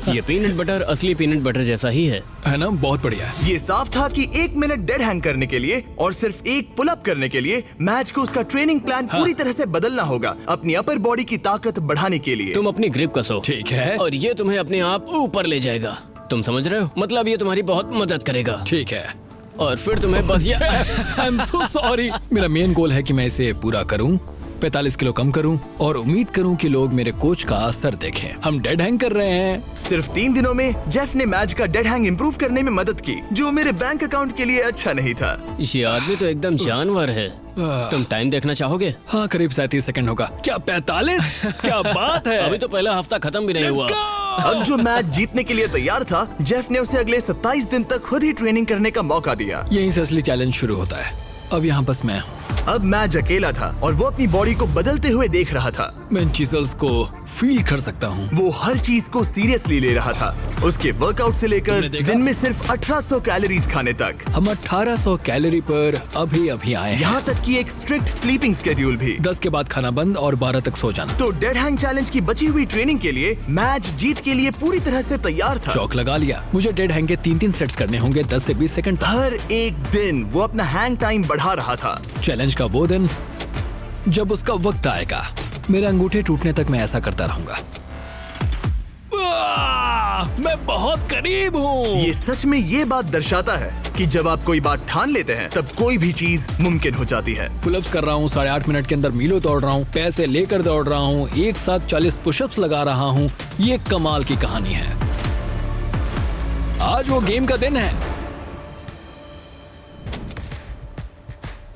ये पीनट बटर असली पीनट बटर जैसा ही है ना? बहुत बढ़िया है। ये साफ था कि 1 मिनट डेड हैंग करने के लिए और सिर्फ एक पुलअप करने के लिए मैच को उसका ट्रेनिंग प्लान पूरी तरह से बदलना होगा, अपनी अपर बॉडी की ताकत बढ़ाने के लिए। तुम अपनी ग्रिप कसो। ठीक है। और ये तुम्हें अपने आप ऊपर ले जाएगा। तुम समझ रहे हो? मतलब ये तुम्हारी बहुत मदद करेगा। ठीक है। और फिर तुम्हें बस ये आई एम सो सॉरी। मेरा मेन गोल है कि मैं इसे पूरा करूं, 45 किलो कम करूं और उम्मीद करूं कि लोग मेरे कोच का असर देखें। हम डेड हैंग कर रहे हैं। सिर्फ 3 दिनों में जेफ ने मैच का डेड हैंग इंप्रूव करने में मदद की, जो मेरे बैंक अकाउंट के लिए अच्छा नहीं था। ये आदमी तो एकदम जानवर है। तुम टाइम देखना चाहोगे? हाँ, करीब 37 सेकंड होगा। क्या 45? क्या बात है। अभी तो पहला हफ्ता खत्म भी नहीं हुआ। अब जो मैच जीतने के लिए तैयार था, जेफ ने उसे अगले 27 दिन तक खुद ही ट्रेनिंग करने का मौका दिया। यहीं से असली चैलेंज शुरू होता है। अब यहाँ बस मैं हूँ। अब मैच अकेला था और वो अपनी बॉडी को बदलते हुए देख रहा था। मैं इन चीजों को फील कर सकता हूँ। वो हर चीज को सीरियसली ले रहा था, उसके वर्कआउट से लेकर तुमने देखा? दिन में सिर्फ 1800 कैलोरीज खाने तक। हम 1800 कैलोरी पर अभी अभी आए हैं। यहाँ तक कि एक स्ट्रिक्ट स्लीपिंग स्केड्यूल भी। 10 के बाद खाना बंद और 12 तक सो जाना। तो डेड हैंग चैलेंज की बची हुई ट्रेनिंग के लिए मैच जीत के लिए पूरी तरह से तैयार था। चौक लगा लिया। मुझे डेड हैंग के 3-3 सेट्स करने होंगे 10 से 20 सेकंड तक। हर एक दिन वो अपना हैंग टाइम बढ़ा रहा था। चैलेंज का वो दिन जब उसका वक्त आएगा, मेरे अंगूठे टूटने तक मैं ऐसा करता रहूंगा। मैं बहुत करीब हूँ। ये सच में ये बात दर्शाता है कि जब आप कोई बात ठान लेते हैं तब कोई भी चीज मुमकिन हो जाती है। पुलअप्स कर रहा हूँ, 8.5 मिनट के अंदर मीलों दौड़ रहा हूँ, पैसे लेकर दौड़ रहा हूँ, एक साथ 40 पुशअप्स लगा रहा हूँ। ये कमाल की कहानी है। आज वो गेम का दिन है।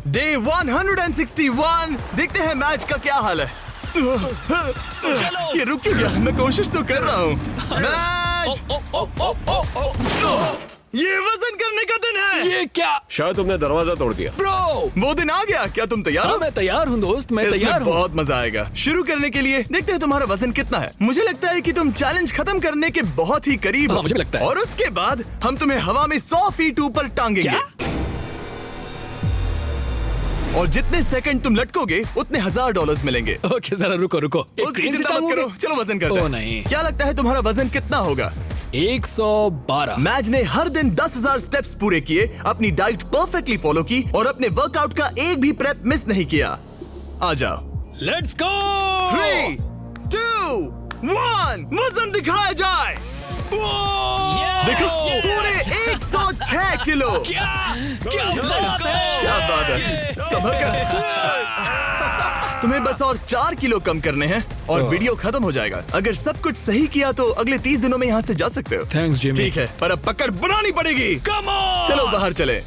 डे 161। देखते हैं मैच का क्या हाल है। ये रुक क्यों गया? मैं कोशिश तो कर रहा हूँ। मैच! ये वजन करने का दिन है। ये क्या? शायद तुमने दरवाजा तोड़ दिया। ब्रो, वो दिन आ गया। क्या तुम तैयार हाँ हो? मैं तैयार हूँ दोस्त, मैं इसमें तैयार हूँ। बहुत मजा आएगा। शुरू करने के लिए देखते हैं तुम्हारा वजन कितना है। मुझे लगता है कि तुम चैलेंज खत्म करने के बहुत ही करीब हो। हाँ, मुझे भी लगता है। और उसके बाद हम तुम्हें हवा में 100 फीट ऊपर टांगेंगे। क्या? और जितने सेकंड तुम लटकोगे उतने $1000 मिलेंगे। ओके जरा रुको रुको। एक उसकी क्रेन से चिंता मत टांगोगे? करो, चलो वजन करते हैं। ओह, नहीं। क्या लगता है तुम्हारा वजन कितना होगा? 112। मैच ने हर दिन 10,000 स्टेप्स पूरे किए, अपनी डाइट परफेक्टली फॉलो की और अपने वर्कआउट का एक भी प्रेप मिस नहीं किया। आ जाओ। Let's go. 3, 2, 1 वजन दिखाया जाए। देखो पूरे 106 किलो। क्या बात है। क्या बात है। संभल कर। तुम्हें बस और 4 किलो कम करने हैं और वीडियो खत्म हो जाएगा। अगर सब कुछ सही किया तो अगले 30 दिनों में यहाँ से जा सकते हो। Thanks Jimmy. ठीक है, पर अब पकड़ बनानी पड़ेगी। Come on. चलो बाहर चले।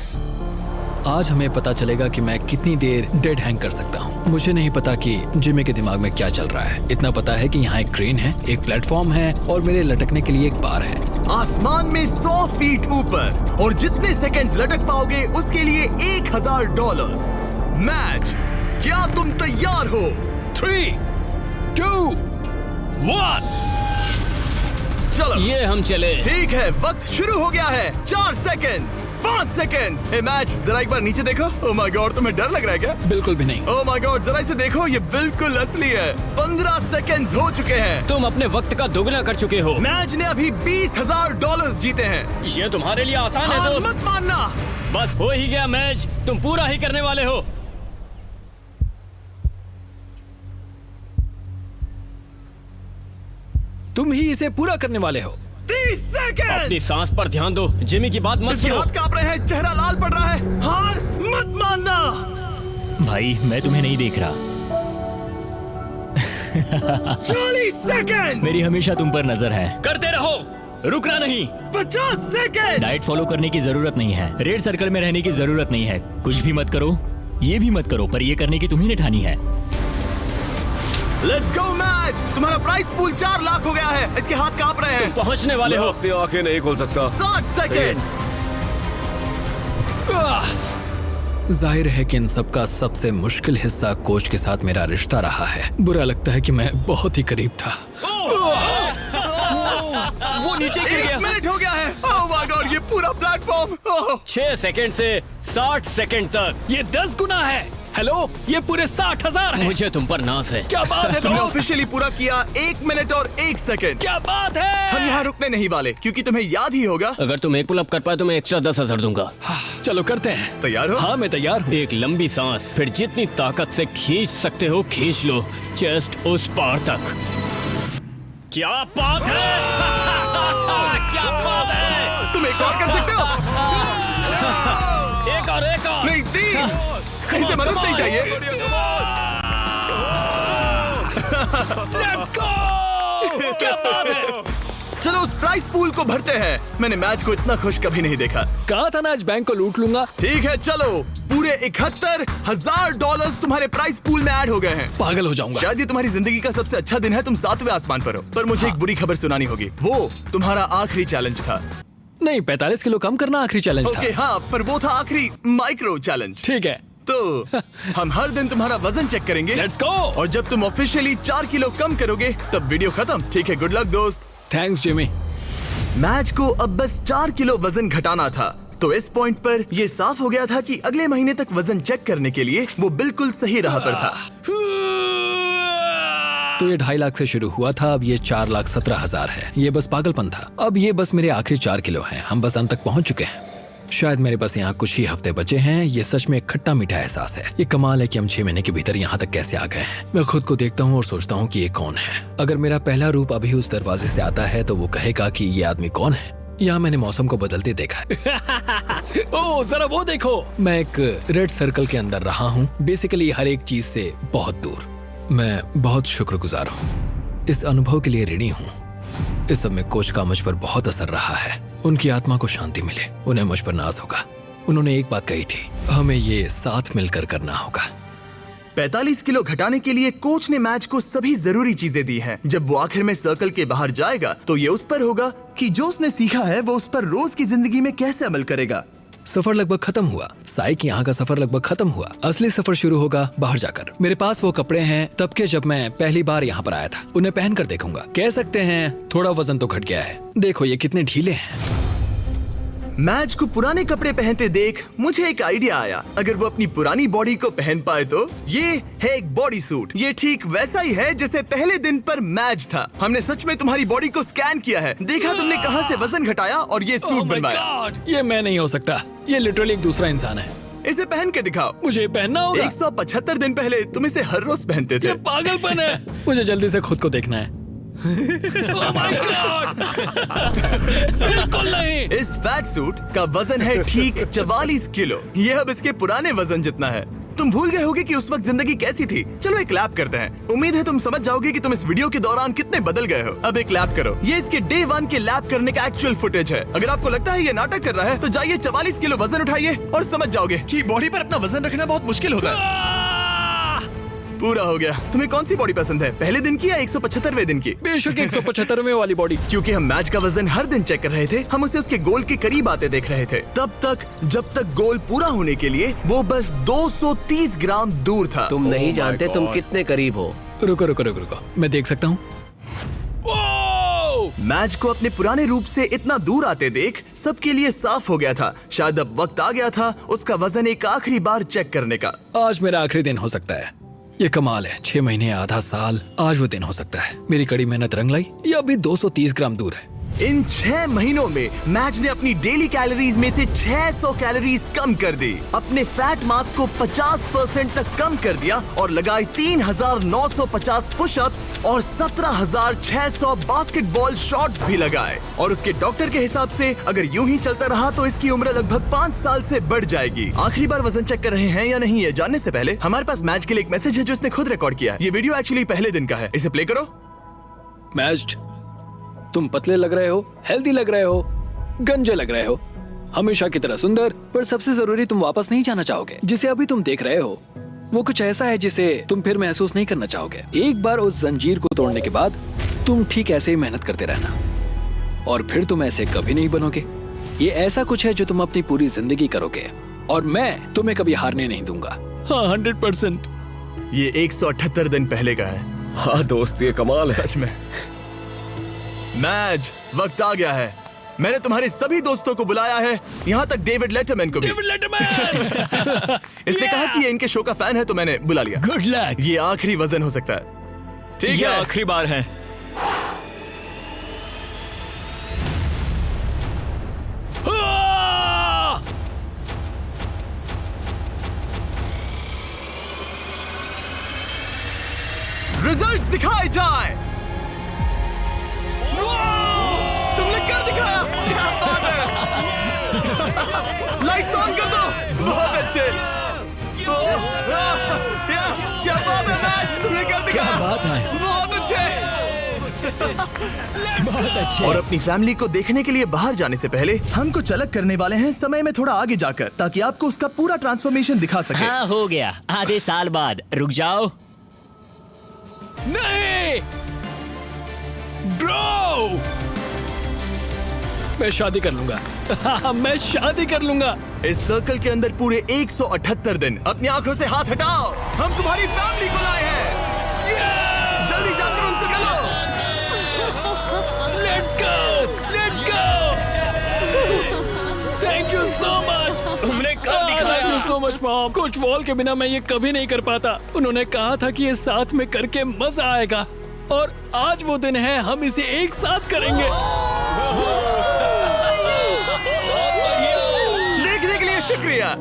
आज हमें पता चलेगा कि मैं कितनी देर डेड हैंग कर सकता हूँ। मुझे नहीं पता कि जिमी के दिमाग में क्या चल रहा है। इतना पता है कि यहाँ एक क्रेन है, एक प्लेटफॉर्म है और मेरे लटकने के लिए एक बार है। आसमान में 100 फीट ऊपर और जितने सेकंड्स लटक पाओगे उसके लिए $1000। मैच, क्या तुम तैयार हो? 3, 2, 1। चलो ये हम चले। ठीक है, वक्त शुरू हो गया है। 4 सेकंड्स, 5 सेकंड्स। हे मैच, जरा एक बार नीचे देखो। ओह माय गॉड, तुम्हें डर लग रहा है क्या? बिल्कुल भी नहीं। ओह माय गॉड, जरा इसे देखो, ये बिल्कुल असली है। 15 सेकंड्स हो चुके हैं। तुम अपने वक्त का दोगुना कर चुके हो। मैच ने अभी $20,000 जीते हैं। ये तुम्हारे लिए आसान है हार दोस्त। मत मानना। बस हो ही गया मैच, तुम पूरा ही करने वाले हो। तुम ही इसे पूरा करने वाले हो। 30 सेकंड। अपनी सांस पर ध्यान दो। जिमी की बात मत इसके सुनो। हाथ कांप रहे हैं, चेहरा लाल पड़ रहा है। हार मत मानना। भाई मैं तुम्हें नहीं देख रहा। 40 सेकंड। मेरी हमेशा तुम पर नजर है। करते रहो, रुकना नहीं। 50 सेकंड। डाइट फॉलो करने की जरूरत नहीं है, रेड सर्कल में रहने की जरूरत नहीं है, कुछ भी मत करो, ये भी मत करो, पर ये करने की तुम्ही ने ठानी है। Let's go match. तुम्हारा प्राइस पूल 4 लाख हो गया है। इसके हाथ कांप रहे हैं। पहुंचने वाले मैं हो। अपनी आंखें नहीं खोल सकता। 60 सेकेंड्स। जाहिर है कि इन सब का सबसे मुश्किल हिस्सा कोच के साथ मेरा रिश्ता रहा है। बुरा लगता है कि मैं बहुत ही करीब था। वो नीचे गिर 1 गया। मिनट हो गया है। ओह माय गॉड, ये पूरा प्लेटफॉर्म। 6 सेकंड से 60 सेकंड तक। ये 10 गुना है। हेलो, ये पूरे 60,000 है। मुझे तुम पर नाज है। क्या बात है तुमने दोस्त? ऑफिशियली पूरा किया 1 मिनट और 1 सेकंड। क्या बात है? हम यहाँ रुकने नहीं वाले क्योंकि तुम्हें याद ही होगा। अगर तुम एक पुल अप कर पाए तो मैं एक्स्ट्रा 10,000 दूंगा। चलो करते हैं। तैयार हो? हाँ मैं तैयार हूँ। एक लंबी सांस, फिर जितनी ताकत से खींच सकते हो खींच लो, चेस्ट उस पार तक। क्या बात है! क्या बात है! तुम एक और कर सकते हो। एक और नहीं, 3। इसे मदद नहीं चाहिए। Let's go! क्या बात है? चलो उस प्राइस पूल को भरते हैं। मैंने मैच को इतना खुश कभी नहीं देखा। कहा था ना आज बैंक को लूट लूंगा। ठीक है, चलो पूरे $71,000 तुम्हारे प्राइस पूल में ऐड हो गए हैं। पागल हो जाऊंगा। शायद ये तुम्हारी जिंदगी का सबसे अच्छा दिन है। तुम 7वें आसमान पर हो। पर मुझे एक बुरी खबर सुनानी होगी। वो तुम्हारा आखिरी चैलेंज था। नहीं, 45 किलो कम करना आखिरी चैलेंज था। ओके हाँ, पर वो था आखिरी माइक्रो चैलेंज। ठीक है। तो हम हर दिन तुम्हारा वजन चेक करेंगे। Let's go. और जब तुम ऑफिशियली 4 किलो कम करोगे तब वीडियो खत्म। ठीक है, गुड लक दोस्त। Thanks Jimmy. मैच को अब बस 4 किलो वजन घटाना था। तो इस पॉइंट पर यह साफ हो गया था कि अगले महीने तक वजन चेक करने के लिए वो बिल्कुल सही राह पर था। तो ये 2.5 लाख से शुरू हुआ था, अब ये 4,17,000 है। ये बस पागलपन था। अब ये बस मेरे आखिरी 4 किलो हैं। हम बस अंत तक पहुंच चुके हैं। शायद मेरे पास यहाँ कुछ ही हफ्ते बचे हैं। ये सच में एक खट्टा मीठा एहसास है। ये कमाल है कि हम 6 महीने के भीतर यहाँ तक कैसे आ गए हैं। मैं खुद को देखता हूँ और सोचता हूँ कि ये कौन है। अगर मेरा पहला रूप अभी उस दरवाजे से आता है तो वो कहेगा कि ये आदमी कौन है। यहाँ मैंने मौसम को बदलते देखा है। ओह जरा वो देखो, मैं एक रेड सर्कल के अंदर रहा हूँ, बेसिकली हर एक चीज से बहुत दूर। मैं बहुत शुक्रगुजार हूँ, इस अनुभव के लिए ऋणी हूँ। इस सब में कोच का मुझ पर बहुत असर रहा है। उनकी आत्मा को शांति मिले, उन्हें मुझ पर नाज होगा। उन्होंने एक बात कही थी, हमें ये साथ मिलकर करना होगा। 45 किलो घटाने के लिए कोच ने मैच को सभी जरूरी चीजें दी हैं। जब वो आखिर में सर्कल के बाहर जाएगा तो ये उस पर होगा कि जो उसने सीखा है वो उस पर रोज की जिंदगी में कैसे अमल करेगा। सफर लगभग खत्म हुआ। साइक यहाँ का सफर लगभग खत्म हुआ। असली सफर शुरू होगा बाहर जाकर। मेरे पास वो कपड़े हैं तब के जब मैं पहली बार यहाँ पर आया था। उन्हें पहन कर देखूंगा। कह सकते हैं थोड़ा वजन तो घट गया है। देखो ये कितने ढीले हैं। मैच को पुराने कपड़े पहनते देख मुझे एक आइडिया आया। अगर वो अपनी पुरानी बॉडी को पहन पाए तो ये है एक बॉडी सूट। ये ठीक वैसा ही है जैसे पहले दिन पर मैच था। हमने सच में तुम्हारी बॉडी को स्कैन किया है, देखा तुमने कहां से वजन घटाया और ये सूट Oh my बनवाया। God! ये मैं नहीं हो सकता। ये लिटरली एक दूसरा इंसान है। इसे पहन के दिखाओ। मुझे ये पहनना होगा। 175 दिन पहले तुम इसे हर रोज पहनते थे। ये पागलपन है। मुझे जल्दी से खुद को देखना है। Oh my God! बिल्कुल नहीं। इस फैट सूट का वजन है ठीक 44 किलो। ये अब इसके पुराने वजन जितना है। तुम भूल गए होगे कि उस वक्त जिंदगी कैसी थी। चलो एक लैप करते हैं। उम्मीद है तुम समझ जाओगे कि तुम इस वीडियो के दौरान कितने बदल गए हो। अब एक लैप करो। ये इसके डे 1 के लैप करने का एक्चुअल फुटेज है। अगर आपको लगता है ये नाटक कर रहा है तो जाइए 44 किलो वजन उठाइए और समझ जाओगे कि बॉडी पर अपना वजन रखना बहुत मुश्किल होता है। पूरा हो गया। तुम्हें कौन सी बॉडी पसंद है, पहले दिन की या 175वें दिन की? बेशक 175वें वाली बॉडी। क्योंकि हम मैच का वजन हर दिन चेक कर रहे थे, हम उसे उसके गोल के करीब आते देख रहे थे। तब तक जब तक गोल पूरा होने के लिए वो बस 230 ग्राम दूर था। तुम नहीं जानते तुम कितने करीब हो। रुको रुको रुको रुको, मैं देख सकता हूँ। मैच को अपने पुराने रूप से इतना दूर आते देख सबके लिए साफ हो गया था। शायद अब वक्त आ गया था उसका वजन एक आखिरी बार चेक करने का। आज मेरा आखिरी दिन हो सकता है। ये कमाल है। 6 महीने, आधा साल, आज वो दिन हो सकता है। मेरी कड़ी मेहनत रंग लाई। ये अभी 230 ग्राम दूर है। इन 6 महीनों में मैच ने अपनी डेली कैलोरीज में से 600 कैलोरीज कम कर दी, अपने फैट मास को 50% तक कम कर दिया और लगाए 3,950 पुशअप्स और 17,600 बास्केटबॉल शॉट्स भी लगाए। और उसके डॉक्टर के हिसाब से अगर यूं ही चलता रहा तो इसकी उम्र लगभग 5 साल से बढ़ जाएगी। आखिरी बार वजन चेक कर रहे हैं या नहीं ये जानने से पहले हमारे पास मैच के लिए एक मैसेज है जो इसने खुद रिकॉर्ड किया है। ये वीडियो एक्चुअली पहले दिन का है। इसे प्ले करो। मैच, तुम पतले लग रहे हो, हेल्दी लग रहे हो, गंजे लग रहे हो, हमेशा की तरह सुंदर, पर सबसे जरूरी तुम वापस नहीं जाना चाहोगे जिसे अभी तुम देख रहे हो। वो कुछ ऐसा है जिसे तुम फिर महसूस नहीं करना चाहोगे। एक बार उस जंजीर को तोड़ने के बाद तुम ठीक ऐसे ही मेहनत करते रहना, और फिर तुम ऐसे कभी नहीं बनोगे। ये ऐसा कुछ है जो तुम अपनी पूरी जिंदगी करोगे, और मैं तुम्हें कभी हारने नहीं दूंगा। हाँ 100%। ये 178 दिन पहले का है। हाँ दोस्त, ये कमाल है। सच में। मैच, वक्त आ गया है। मैंने तुम्हारे सभी दोस्तों को बुलाया है, यहाँ तक डेविड लेटरमैन को भी। इसने कहा कि ये इनके शो का फैन है, तो मैंने बुला लिया। Good luck. ये आखिरी वजन हो सकता है। ठीक ये है, आखिरी बार है। रिजल्ट्स दिखाए जाए। तुमने कर दिखाया, क्या बात है। लाइट्स ऑन कर दो। बहुत अच्छे। क्या बात है मैच, तुमने कर दिखाया। क्या बात है। बहुत अच्छे। बहुत अच्छे। और अपनी फैमिली को देखने के लिए बाहर जाने से पहले हम कुछ अलग करने वाले हैं, समय में थोड़ा आगे जाकर, ताकि आपको उसका पूरा ट्रांसफॉर्मेशन दिखा सके। हाँ हो गया, आधे साल बाद। रुक जाओ। नहीं ब्रो, मैं शादी कर लूंगा। हाँ, मैं शादी कर लूंगा। इस सर्कल के अंदर पूरे 178 दिन। अपनी आंखों से हाथ हटाओ, हम तुम्हारी फैमिली को लाए हैं। जल्दी जाकर उनसे मिलो। Let's go, let's go. Thank you so much. तुमने कर दिखाया। Thank you so much mom. Coach wall के बिना मैं ये कभी नहीं कर पाता। उन्होंने कहा था कि ये साथ में करके मजा आएगा, और आज वो दिन है, हम इसे एक साथ करेंगे। देखने के लिए शुक्रिया।